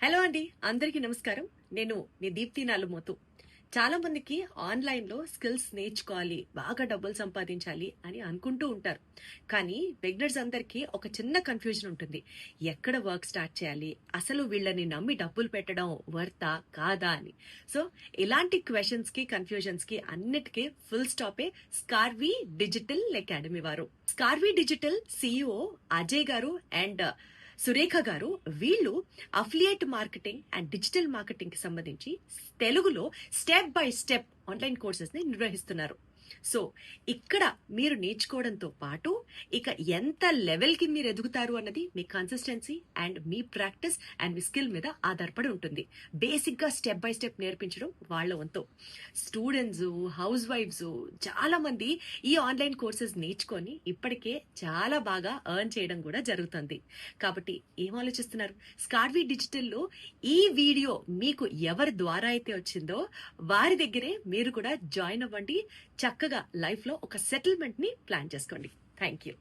Hello అండి, అందరికీ నమస్కారం. నేను మీ దీప్తి నాలుమోతు. చాలా మందికి ఆన్లైన్ లో స్కిల్స్ నేర్చుకోవాలి, బాగా డబ్బులు సంపాదించాలి అని అనుకుంటూ ఉంటారు. కానీ బిగినర్స్ అందరికీ ఒక చిన్న కన్ఫ్యూజన్ ఉంటుంది. ఎక్కడ వర్క్ స్టార్ట్ చేయాలి, అసలు వీళ్ళని నమ్మి డబ్బులు పెట్టడం వర్తా కాదా అని. సో ఇలాంటి క్వశ్చన్స్ కి, కన్ఫ్యూజన్స్ కి అన్నిటికీ ఫుల్ స్టాపే స్కార్వీ డిజిటల్ అకాడమీ వారు. స్కార్వీ డిజిటల్ సిఇఓ అజయ్ గారు అండ్ సురేఖ గారు, వీళ్ళు affiliate marketing and digital marketing కి సంబంధించి తెలుగులో step by step online courses ని నిర్వహిస్తున్నారు. సో ఇక్కడ మీరు నేర్చుకోవడంతో పాటు ఇక ఎంత లెవెల్ కి మీరు ఎదుగుతారు అన్నది మీ కన్సిస్టెన్సీ అండ్ మీ ప్రాక్టీస్ అండ్ మీ స్కిల్ మీద ఆధారపడి ఉంటుంది. బేసిక్ గా స్టెప్ బై స్టెప్ నేర్పించడం వాళ్ళ వంతు. స్టూడెంట్స్, హౌస్ వైఫ్స్ చాలా మంది ఈ ఆన్లైన్ కోర్సెస్ నేర్చుకొని ఇప్పటికే చాలా బాగా ఎర్న్ చేయడం కూడా జరుగుతుంది. కాబట్టి ఏం ఆలోచిస్తున్నారు? స్కార్వీ డిజిటల్లో ఈ వీడియో మీకు ఎవరి ద్వారా అయితే వచ్చిందో వారి దగ్గరే మీరు కూడా జాయిన్ అవ్వండి. చక్కగా లైఫ్ లో ఒక సెటిల్మెంట్ ని ప్లాన్ చేసుకోండి. Thank you.